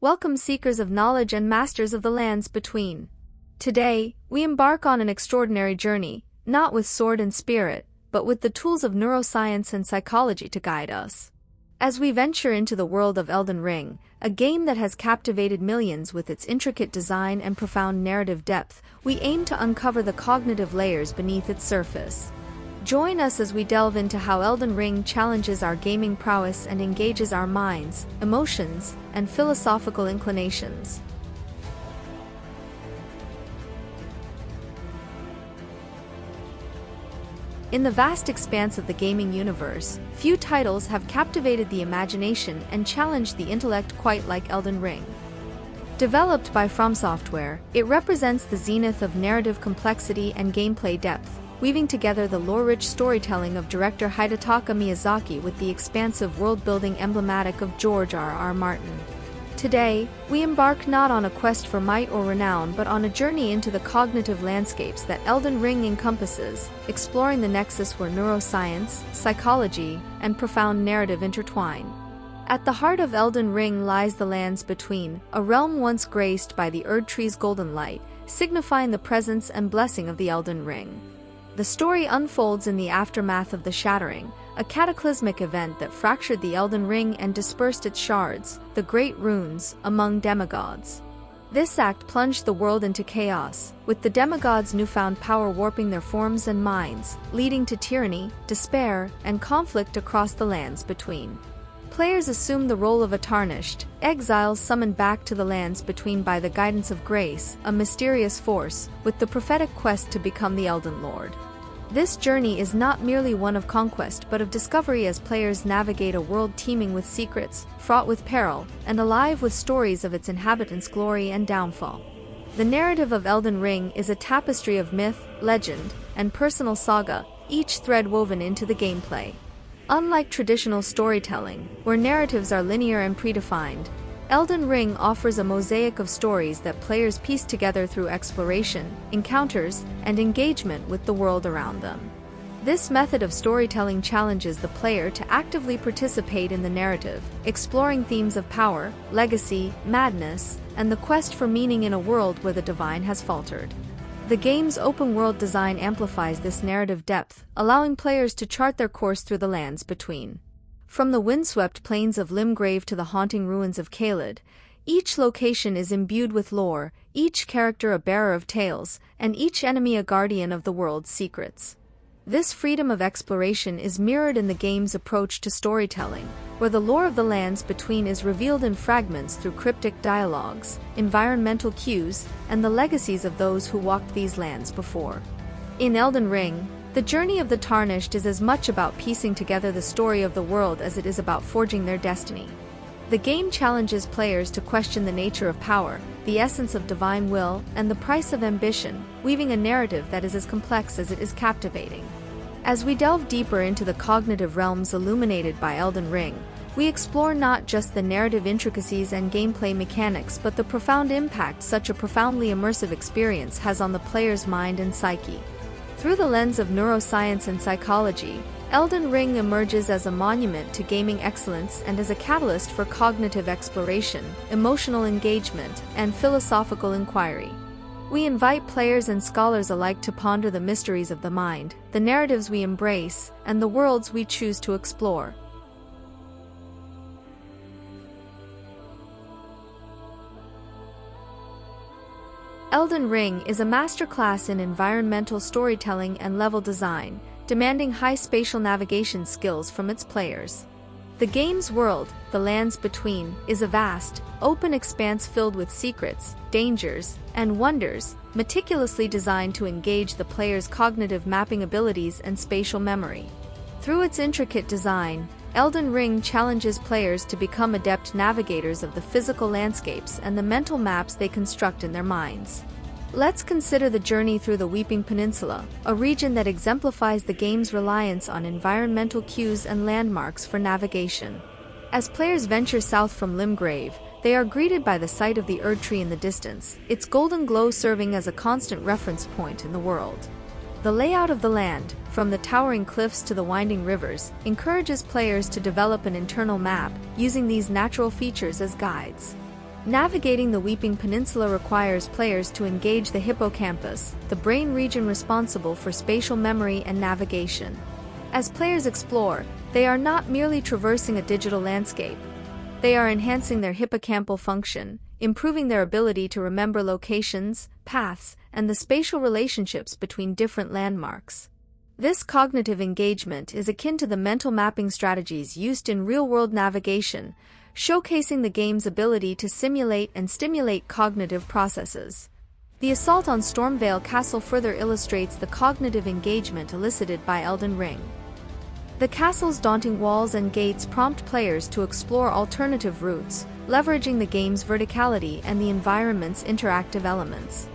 Welcome seekers of knowledge and masters of the lands between. Today, we embark on an extraordinary journey, not with sword and spirit, but with the tools of neuroscience and psychology to guide us. As we venture into the world of Elden Ring, a game that has captivated millions with its intricate design and profound narrative depth, we aim to uncover the cognitive layers beneath its surface. Join us as we delve into how Elden Ring challenges our gaming prowess and engages our minds, emotions, and philosophical inclinations. In the vast expanse of the gaming universe, few titles have captivated the imagination and challenged the intellect quite like Elden Ring. Developed by From Software, it represents the zenith of narrative complexity and gameplay depth, weaving together the lore-rich storytelling of director Hidetaka Miyazaki with the expansive world-building emblematic of George R.R. Martin. Today, we embark not on a quest for might or renown but on a journey into the cognitive landscapes that Elden Ring encompasses, exploring the nexus where neuroscience, psychology, and profound narrative intertwine. At the heart of Elden Ring lies the lands between, a realm once graced by the Erdtree's golden light, signifying the presence and blessing of the Elden Ring. The story unfolds in the aftermath of the Shattering, a cataclysmic event that fractured the Elden Ring and dispersed its shards, the Great Runes, among demigods. This act plunged the world into chaos, with the demigods' newfound power warping their forms and minds, leading to tyranny, despair, and conflict across the lands between. Players assume the role of a Tarnished, exiles summoned back to the lands between by the guidance of Grace, a mysterious force, with the prophetic quest to become the Elden Lord. This journey is not merely one of conquest but of discovery as players navigate a world teeming with secrets, fraught with peril, and alive with stories of its inhabitants' glory and downfall. The narrative of Elden Ring is a tapestry of myth, legend, and personal saga, each thread woven into the gameplay. Unlike traditional storytelling, where narratives are linear and predefined, Elden Ring offers a mosaic of stories that players piece together through exploration, encounters, and engagement with the world around them. This method of storytelling challenges the player to actively participate in the narrative, exploring themes of power, legacy, madness, and the quest for meaning in a world where the divine has faltered. The game's open-world design amplifies this narrative depth, allowing players to chart their course through the lands between. From the windswept plains of Limgrave to the haunting ruins of Caelid, each location is imbued with lore, each character a bearer of tales, and each enemy a guardian of the world's secrets. This freedom of exploration is mirrored in the game's approach to storytelling, where the lore of the lands between is revealed in fragments through cryptic dialogues, environmental cues, and the legacies of those who walked these lands before. In Elden Ring, the journey of the Tarnished is as much about piecing together the story of the world as it is about forging their destiny. The game challenges players to question the nature of power, the essence of divine will, and the price of ambition, weaving a narrative that is as complex as it is captivating. As we delve deeper into the cognitive realms illuminated by Elden Ring, we explore not just the narrative intricacies and gameplay mechanics but the profound impact such a profoundly immersive experience has on the player's mind and psyche. Through the lens of neuroscience and psychology, Elden Ring emerges as a monument to gaming excellence and as a catalyst for cognitive exploration, emotional engagement, and philosophical inquiry. We invite players and scholars alike to ponder the mysteries of the mind, the narratives we embrace, and the worlds we choose to explore. Elden Ring is a masterclass in environmental storytelling and level design, demanding high spatial navigation skills from its players. The game's world, the lands between, is a vast, open expanse filled with secrets, dangers, and wonders, meticulously designed to engage the player's cognitive mapping abilities and spatial memory. Through its intricate design, Elden Ring challenges players to become adept navigators of the physical landscapes and the mental maps they construct in their minds. Let's consider the journey through the Weeping Peninsula, a region that exemplifies the game's reliance on environmental cues and landmarks for navigation. As players venture south from Limgrave, they are greeted by the sight of the Erdtree in the distance, its golden glow serving as a constant reference point in the world. The layout of the land, from the towering cliffs to the winding rivers, encourages players to develop an internal map, using these natural features as guides. Navigating the Weeping Peninsula requires players to engage the hippocampus, the brain region responsible for spatial memory and navigation. As players explore, they are not merely traversing a digital landscape. They are enhancing their hippocampal function, improving their ability to remember locations, paths, and the spatial relationships between different landmarks. This cognitive engagement is akin to the mental mapping strategies used in real-world navigation, showcasing the game's ability to simulate and stimulate cognitive processes. The assault on Stormvale Castle further illustrates the cognitive engagement elicited by Elden Ring. The castle's daunting walls and gates prompt players to explore alternative routes, leveraging the game's verticality and the environment's interactive elements.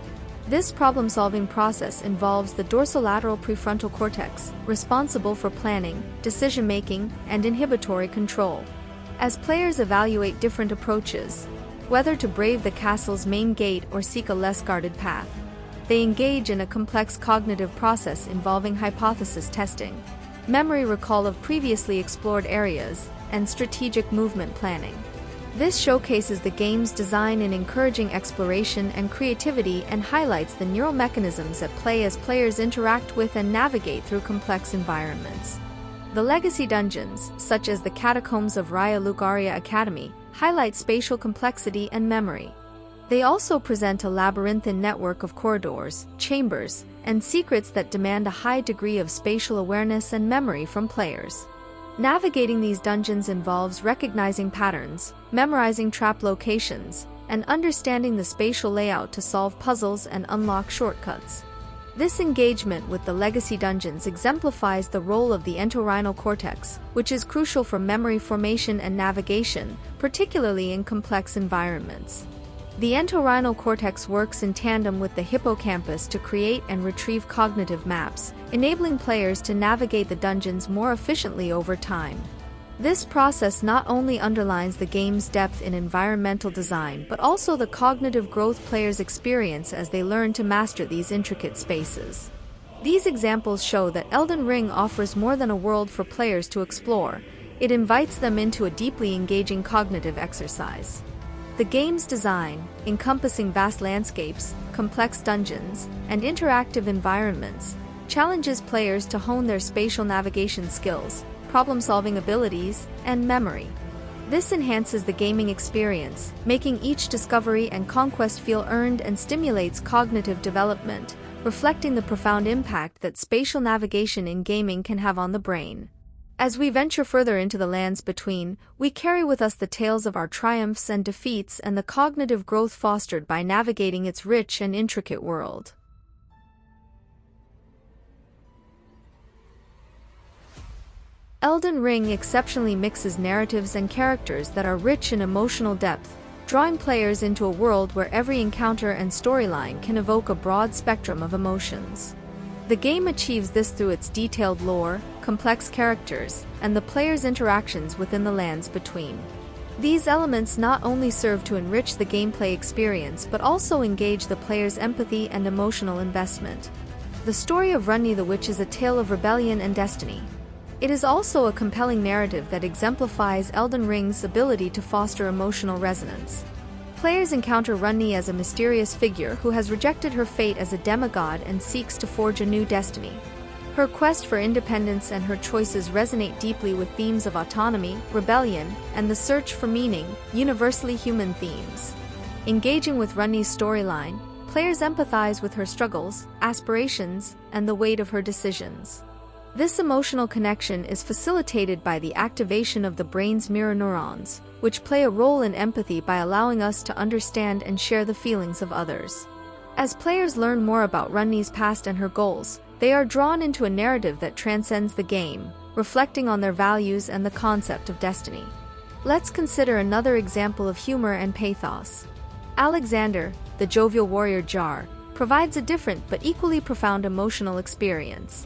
This problem-solving process involves the dorsolateral prefrontal cortex, responsible for planning, decision-making, and inhibitory control. As players evaluate different approaches, whether to brave the castle's main gate or seek a less guarded path, they engage in a complex cognitive process involving hypothesis testing, memory recall of previously explored areas, and strategic movement planning. This showcases the game's design in encouraging exploration and creativity and highlights the neural mechanisms at play as players interact with and navigate through complex environments. The legacy dungeons, such as the Catacombs of Raya Lucaria Academy, highlight spatial complexity and memory. They also present a labyrinthine network of corridors, chambers, and secrets that demand a high degree of spatial awareness and memory from players. Navigating these dungeons involves recognizing patterns, memorizing trap locations, and understanding the spatial layout to solve puzzles and unlock shortcuts. This engagement with the legacy dungeons exemplifies the role of the entorhinal cortex, which is crucial for memory formation and navigation, particularly in complex environments. The entorhinal cortex works in tandem with the hippocampus to create and retrieve cognitive maps, enabling players to navigate the dungeons more efficiently over time. This process not only underlines the game's depth in environmental design but also the cognitive growth players experience as they learn to master these intricate spaces. These examples show that Elden Ring offers more than a world for players to explore. It invites them into a deeply engaging cognitive exercise. The game's design, encompassing vast landscapes, complex dungeons, and interactive environments, challenges players to hone their spatial navigation skills, problem-solving abilities, and memory. This enhances the gaming experience, making each discovery and conquest feel earned and stimulates cognitive development, reflecting the profound impact that spatial navigation in gaming can have on the brain. As we venture further into the lands between, we carry with us the tales of our triumphs and defeats and the cognitive growth fostered by navigating its rich and intricate world. Elden Ring exceptionally mixes narratives and characters that are rich in emotional depth, drawing players into a world where every encounter and storyline can evoke a broad spectrum of emotions. The game achieves this through its detailed lore, complex characters, and the player's interactions within the lands between. These elements not only serve to enrich the gameplay experience but also engage the player's empathy and emotional investment. The story of Runny the Witch is a tale of rebellion and destiny. It is also a compelling narrative that exemplifies Elden Ring's ability to foster emotional resonance. Players encounter Runny as a mysterious figure who has rejected her fate as a demigod and seeks to forge a new destiny. Her quest for independence and her choices resonate deeply with themes of autonomy, rebellion, and the search for meaning, universally human themes. Engaging with Runny's storyline, players empathize with her struggles, aspirations, and the weight of her decisions. This emotional connection is facilitated by the activation of the brain's mirror neurons, which play a role in empathy by allowing us to understand and share the feelings of others. As players learn more about Runny's past and her goals, they are drawn into a narrative that transcends the game, reflecting on their values and the concept of destiny. Let's consider another example of humor and pathos. Alexander, the jovial warrior Jar, provides a different but equally profound emotional experience.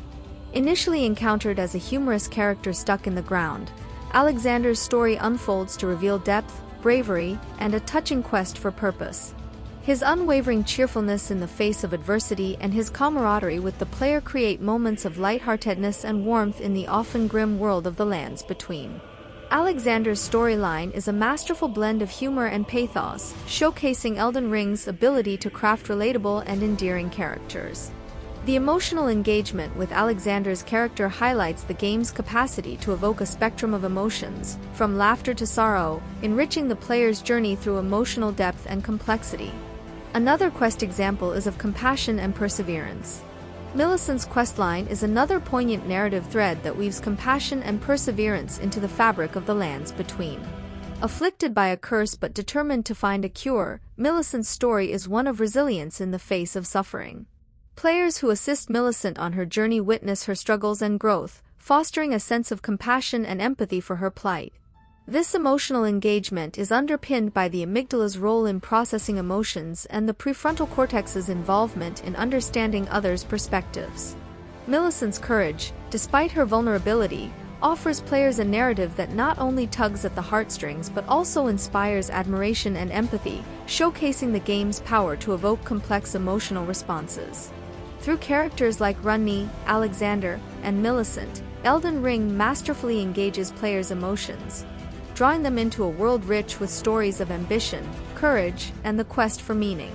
Initially encountered as a humorous character stuck in the ground, Alexander's story unfolds to reveal depth, bravery, and a touching quest for purpose. His unwavering cheerfulness in the face of adversity and his camaraderie with the player create moments of lightheartedness and warmth in the often grim world of the lands between. Alexander's storyline is a masterful blend of humor and pathos, showcasing Elden Ring's ability to craft relatable and endearing characters. The emotional engagement with Alexander's character highlights the game's capacity to evoke a spectrum of emotions, from laughter to sorrow, enriching the player's journey through emotional depth and complexity. Another quest example is of compassion and perseverance. Millicent's questline is another poignant narrative thread that weaves compassion and perseverance into the fabric of the lands between. Afflicted by a curse but determined to find a cure, Millicent's story is one of resilience in the face of suffering. Players who assist Millicent on her journey witness her struggles and growth, fostering a sense of compassion and empathy for her plight. This emotional engagement is underpinned by the amygdala's role in processing emotions and the prefrontal cortex's involvement in understanding others' perspectives. Millicent's courage, despite her vulnerability, offers players a narrative that not only tugs at the heartstrings but also inspires admiration and empathy, showcasing the game's power to evoke complex emotional responses. Through characters like Runny, Alexander, and Millicent, Elden Ring masterfully engages players' emotions, drawing them into a world rich with stories of ambition, courage, and the quest for meaning.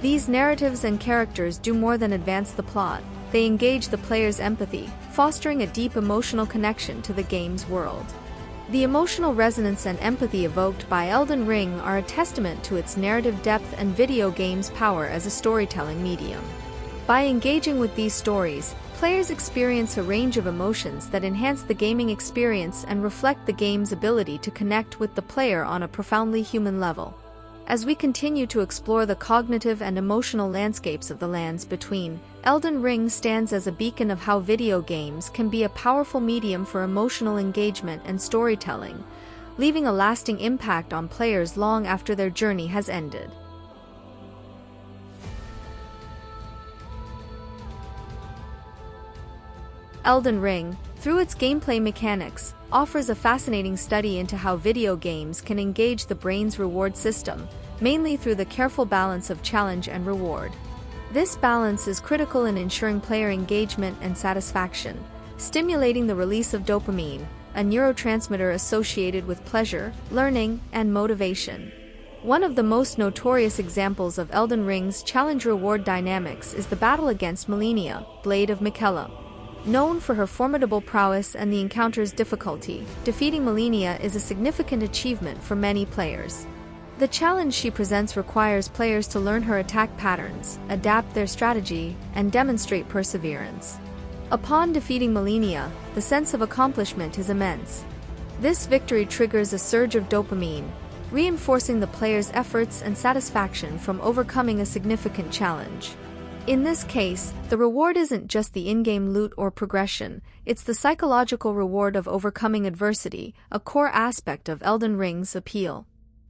These narratives and characters do more than advance the plot, they engage the player's empathy, fostering a deep emotional connection to the game's world. The emotional resonance and empathy evoked by Elden Ring are a testament to its narrative depth and video game's power as a storytelling medium. By engaging with these stories, players experience a range of emotions that enhance the gaming experience and reflect the game's ability to connect with the player on a profoundly human level. As we continue to explore the cognitive and emotional landscapes of the lands between, Elden Ring stands as a beacon of how video games can be a powerful medium for emotional engagement and storytelling, leaving a lasting impact on players long after their journey has ended. Elden Ring, through its gameplay mechanics, offers a fascinating study into how video games can engage the brain's reward system, mainly through the careful balance of challenge and reward. This balance is critical in ensuring player engagement and satisfaction, stimulating the release of dopamine, a neurotransmitter associated with pleasure, learning, and motivation. One of the most notorious examples of Elden Ring's challenge-reward dynamics is the battle against Malenia, Blade of Miquella. Known for her formidable prowess and the encounter's difficulty, defeating Malenia is a significant achievement for many players. The challenge she presents requires players to learn her attack patterns, adapt their strategy, and demonstrate perseverance. Upon defeating Malenia, the sense of accomplishment is immense. This victory triggers a surge of dopamine, reinforcing the player's efforts and satisfaction from overcoming a significant challenge. In this case, the reward isn't just the in-game loot or progression, it's the psychological reward of overcoming adversity, a core aspect of Elden Ring's appeal.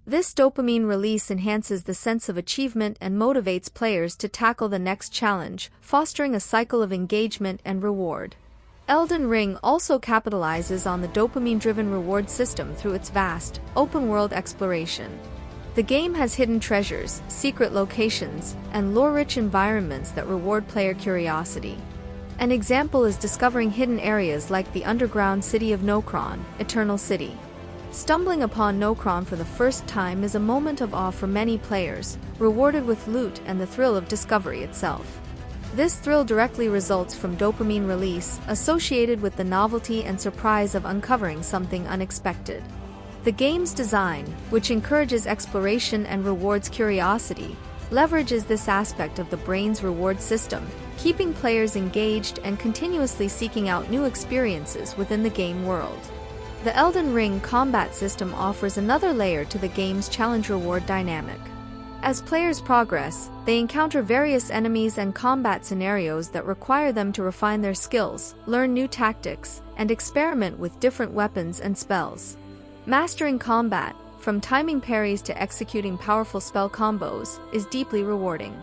This dopamine release enhances the sense of achievement and motivates players to tackle the next challenge, fostering a cycle of engagement and reward. Elden Ring also capitalizes on the dopamine-driven reward system through its vast, open-world exploration. The game has hidden treasures, secret locations, and lore-rich environments that reward player curiosity. An example is discovering hidden areas like the underground city of Nokron, Eternal City. Stumbling upon Nokron for the first time is a moment of awe for many players, rewarded with loot and the thrill of discovery itself. This thrill directly results from dopamine release, associated with the novelty and surprise of uncovering something unexpected. The game's design, which encourages exploration and rewards curiosity, leverages this aspect of the brain's reward system, keeping players engaged and continuously seeking out new experiences within the game world. The Elden Ring combat system offers another layer to the game's challenge-reward dynamic. As players progress, they encounter various enemies and combat scenarios that require them to refine their skills, learn new tactics, and experiment with different weapons and spells. Mastering combat, from timing parries to executing powerful spell combos, is deeply rewarding.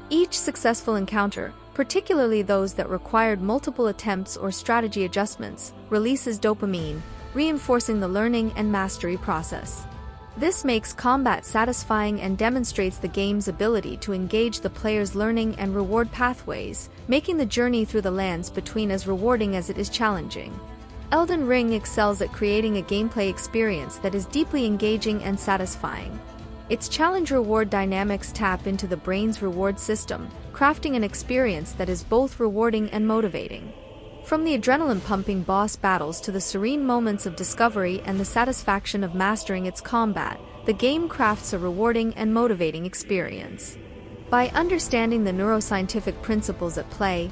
Each successful encounter, particularly those that required multiple attempts or strategy adjustments, releases dopamine, reinforcing the learning and mastery process. This makes combat satisfying and demonstrates the game's ability to engage the player's learning and reward pathways, making the journey through the lands between as rewarding as it is challenging. Elden Ring excels at creating a gameplay experience that is deeply engaging and satisfying. Its challenge-reward dynamics tap into the brain's reward system, crafting an experience that is both rewarding and motivating. From the adrenaline-pumping boss battles to the serene moments of discovery and the satisfaction of mastering its combat, the game crafts a rewarding and motivating experience. By understanding the neuroscientific principles at play,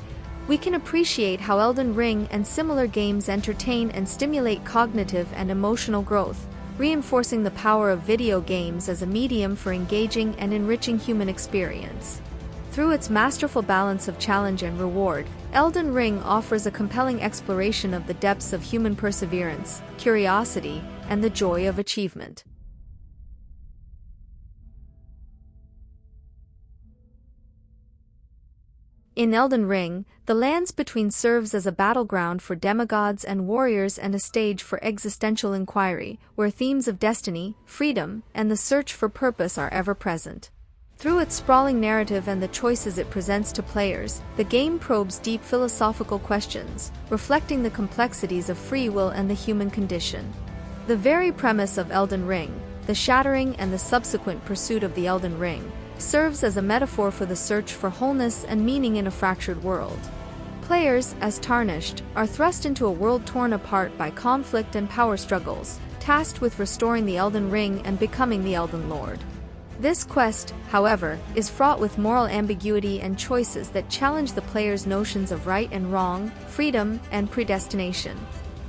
we can appreciate how Elden Ring and similar games entertain and stimulate cognitive and emotional growth, reinforcing the power of video games as a medium for engaging and enriching human experience. Through its masterful balance of challenge and reward, Elden Ring offers a compelling exploration of the depths of human perseverance, curiosity, and the joy of achievement. In Elden Ring, the Lands Between serves as a battleground for demigods and warriors and a stage for existential inquiry, where themes of destiny, freedom, and the search for purpose are ever present. Through its sprawling narrative and the choices it presents to players, the game probes deep philosophical questions, reflecting the complexities of free will and the human condition. The very premise of Elden Ring, the shattering and the subsequent pursuit of the Elden Ring, serves as a metaphor for the search for wholeness and meaning in a fractured world. Players, as Tarnished, are thrust into a world torn apart by conflict and power struggles, tasked with restoring the Elden Ring and becoming the Elden Lord. This quest, however, is fraught with moral ambiguity and choices that challenge the player's notions of right and wrong, freedom, and predestination.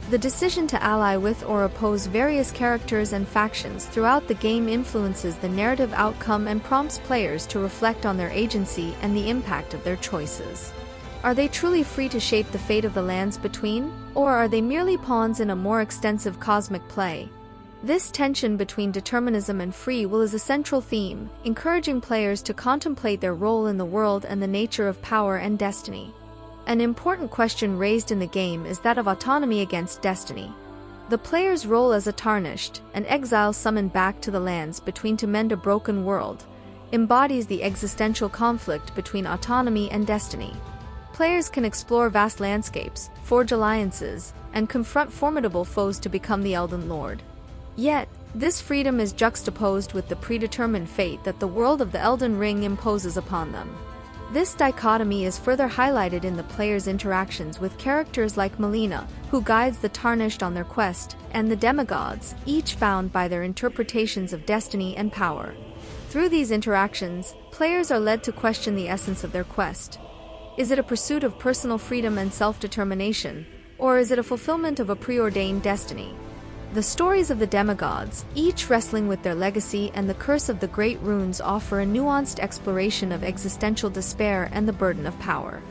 The decision to ally with or oppose various characters and factions throughout the game influences the narrative outcome and prompts players to reflect on their agency and the impact of their choices. Are they truly free to shape the fate of the Lands Between, or are they merely pawns in a more extensive cosmic play? This tension between determinism and free will is a central theme, encouraging players to contemplate their role in the world and the nature of power and destiny. An important question raised in the game is that of autonomy against destiny. The player's role as a Tarnished, an exile summoned back to the Lands Between to mend a broken world, embodies the existential conflict between autonomy and destiny. Players can explore vast landscapes, forge alliances, and confront formidable foes to become the Elden Lord. Yet, this freedom is juxtaposed with the predetermined fate that the world of the Elden Ring imposes upon them. This dichotomy is further highlighted in the player's interactions with characters like Melina, who guides the Tarnished on their quest, and the demigods, each bound by their interpretations of destiny and power. Through these interactions, players are led to question the essence of their quest. Is it a pursuit of personal freedom and self-determination, or is it a fulfillment of a preordained destiny? The stories of the demigods, each wrestling with their legacy and the curse of the Great Runes, offer a nuanced exploration of existential despair and the burden of power.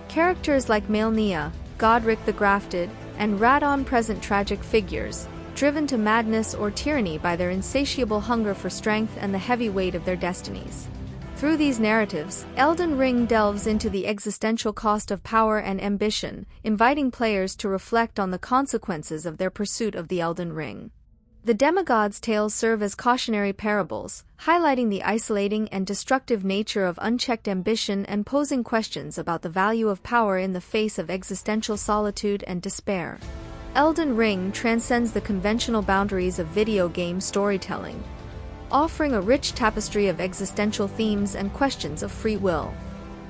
Characters like Melina, Godric the Grafted, and Radon present tragic figures, driven to madness or tyranny by their insatiable hunger for strength and the heavy weight of their destinies. Through these narratives, Elden Ring delves into the existential cost of power and ambition, inviting players to reflect on the consequences of their pursuit of the Elden Ring. The demigods' tales serve as cautionary parables, highlighting the isolating and destructive nature of unchecked ambition and posing questions about the value of power in the face of existential solitude and despair. Elden Ring transcends the conventional boundaries of video game storytelling, offering a rich tapestry of existential themes and questions of free will.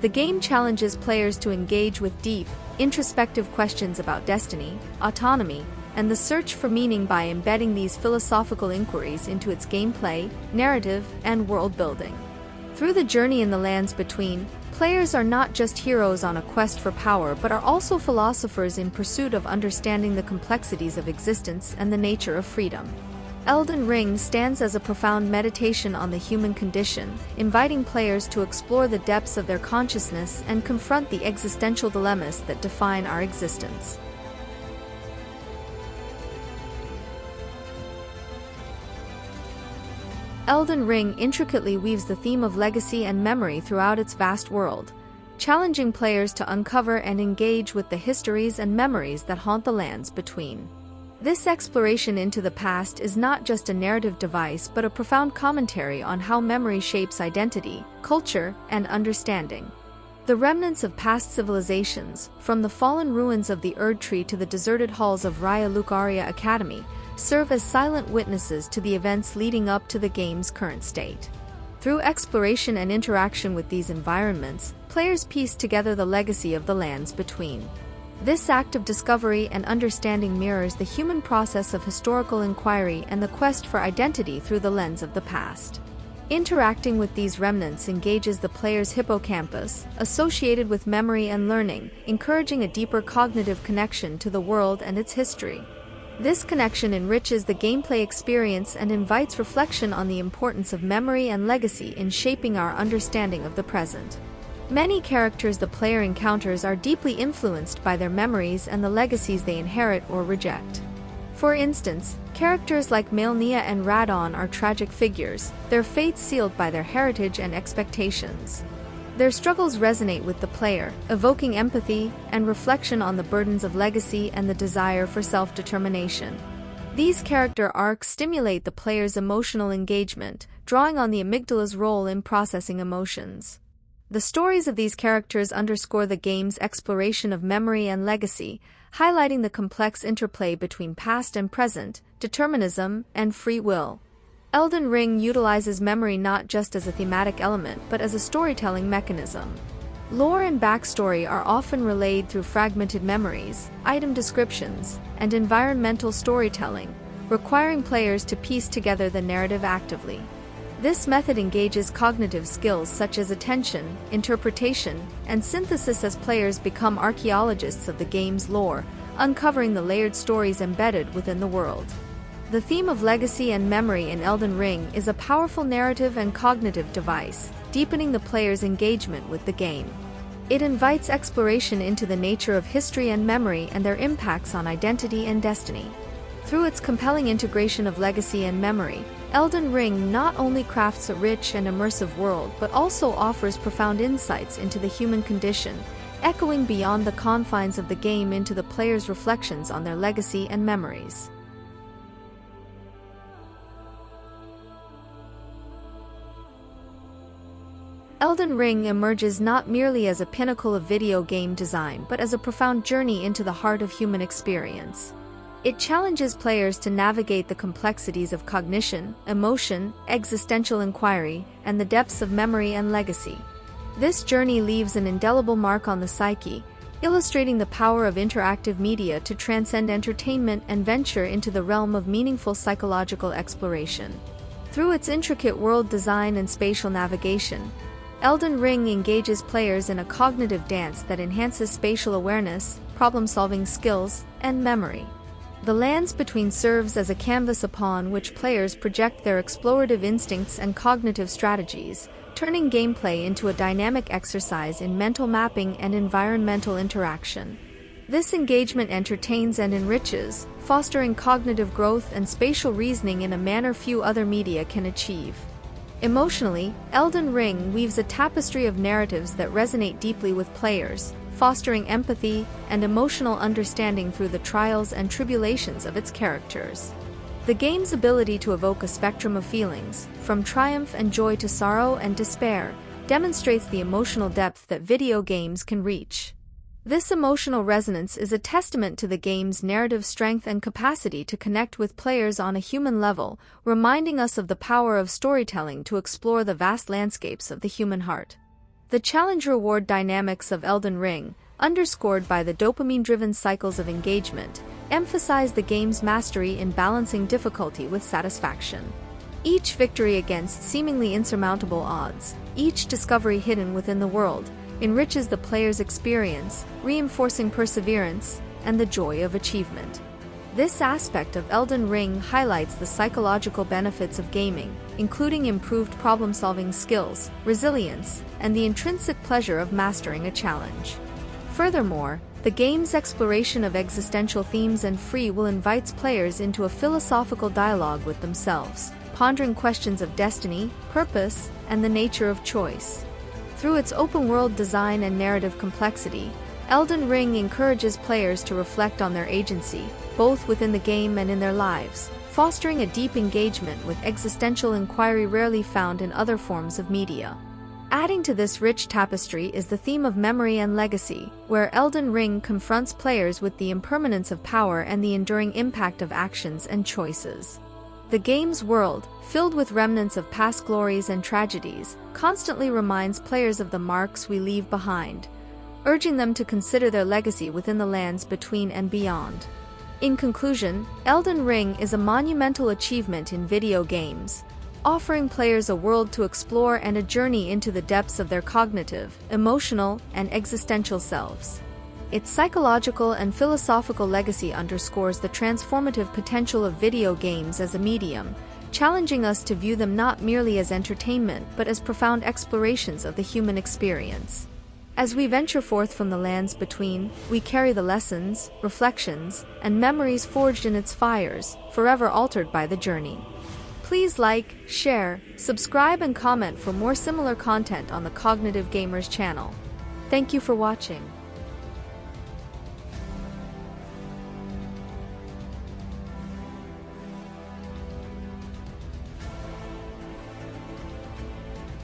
The game challenges players to engage with deep, introspective questions about destiny, autonomy, and the search for meaning by embedding these philosophical inquiries into its gameplay, narrative, and world building. Through the journey in the Lands Between, players are not just heroes on a quest for power but are also philosophers in pursuit of understanding the complexities of existence and the nature of freedom. Elden Ring stands as a profound meditation on the human condition, inviting players to explore the depths of their consciousness and confront the existential dilemmas that define our existence. Elden Ring intricately weaves the theme of legacy and memory throughout its vast world, challenging players to uncover and engage with the histories and memories that haunt the Lands Between. This exploration into the past is not just a narrative device but a profound commentary on how memory shapes identity, culture, and understanding. The remnants of past civilizations, from the fallen ruins of the Erd Tree to the deserted halls of Raya Lucaria Academy, serve as silent witnesses to the events leading up to the game's current state. Through exploration and interaction with these environments, players piece together the legacy of the lands between. This act of discovery and understanding mirrors the human process of historical inquiry and the quest for identity through the lens of the past. Interacting with these remnants engages the player's hippocampus, associated with memory and learning, encouraging a deeper cognitive connection to the world and its history. This connection enriches the gameplay experience and invites reflection on the importance of memory and legacy in shaping our understanding of the present. Many characters the player encounters are deeply influenced by their memories and the legacies they inherit or reject. For instance, characters like Malenia and Radon are tragic figures, their fates sealed by their heritage and expectations. Their struggles resonate with the player, evoking empathy and reflection on the burdens of legacy and the desire for self-determination. These character arcs stimulate the player's emotional engagement, drawing on the amygdala's role in processing emotions. The stories of these characters underscore the game's exploration of memory and legacy, highlighting the complex interplay between past and present, determinism, and free will. Elden Ring utilizes memory not just as a thematic element but as a storytelling mechanism. Lore and backstory are often relayed through fragmented memories, item descriptions, and environmental storytelling, requiring players to piece together the narrative actively. This method engages cognitive skills such as attention, interpretation, and synthesis as players become archaeologists of the game's lore, uncovering the layered stories embedded within the world. The theme of legacy and memory in Elden Ring is a powerful narrative and cognitive device, deepening the player's engagement with the game. It invites exploration into the nature of history and memory and their impacts on identity and destiny. Through its compelling integration of legacy and memory, Elden Ring not only crafts a rich and immersive world but also offers profound insights into the human condition, echoing beyond the confines of the game into the player's reflections on their legacy and memories. Elden Ring emerges not merely as a pinnacle of video game design but as a profound journey into the heart of human experience. It challenges players to navigate the complexities of cognition, emotion, existential inquiry, and the depths of memory and legacy. This journey leaves an indelible mark on the psyche, illustrating the power of interactive media to transcend entertainment and venture into the realm of meaningful psychological exploration. Through its intricate world design and spatial navigation, Elden Ring engages players in a cognitive dance that enhances spatial awareness, problem-solving skills, and memory. The lands between serves as a canvas upon which players project their explorative instincts and cognitive strategies, turning gameplay into a dynamic exercise in mental mapping and environmental interaction. This engagement entertains and enriches, fostering cognitive growth and spatial reasoning in a manner few other media can achieve. Emotionally, Elden Ring weaves a tapestry of narratives that resonate deeply with players, fostering empathy and emotional understanding through the trials and tribulations of its characters. The game's ability to evoke a spectrum of feelings, from triumph and joy to sorrow and despair, demonstrates the emotional depth that video games can reach. This emotional resonance is a testament to the game's narrative strength and capacity to connect with players on a human level, reminding us of the power of storytelling to explore the vast landscapes of the human heart. The challenge-reward dynamics of Elden Ring, underscored by the dopamine-driven cycles of engagement, emphasize the game's mastery in balancing difficulty with satisfaction. Each victory against seemingly insurmountable odds, each discovery hidden within the world, enriches the player's experience, reinforcing perseverance and the joy of achievement. This aspect of Elden Ring highlights the psychological benefits of gaming, including improved problem-solving skills, resilience, and the intrinsic pleasure of mastering a challenge. Furthermore, the game's exploration of existential themes and free will invites players into a philosophical dialogue with themselves, pondering questions of destiny, purpose, and the nature of choice. Through its open-world design and narrative complexity, Elden Ring encourages players to reflect on their agency, both within the game and in their lives, fostering a deep engagement with existential inquiry rarely found in other forms of media. Adding to this rich tapestry is the theme of memory and legacy, where Elden Ring confronts players with the impermanence of power and the enduring impact of actions and choices. The game's world, filled with remnants of past glories and tragedies, constantly reminds players of the marks we leave behind, urging them to consider their legacy within the lands between and beyond. In conclusion, Elden Ring is a monumental achievement in video games, offering players a world to explore and a journey into the depths of their cognitive, emotional, and existential selves. Its psychological and philosophical legacy underscores the transformative potential of video games as a medium, challenging us to view them not merely as entertainment but as profound explorations of the human experience. As we venture forth from the lands between, we carry the lessons, reflections, and memories forged in its fires, forever altered by the journey. Please like, share, subscribe and comment for more similar content on the Cognitive Gamers channel. Thank you for watching.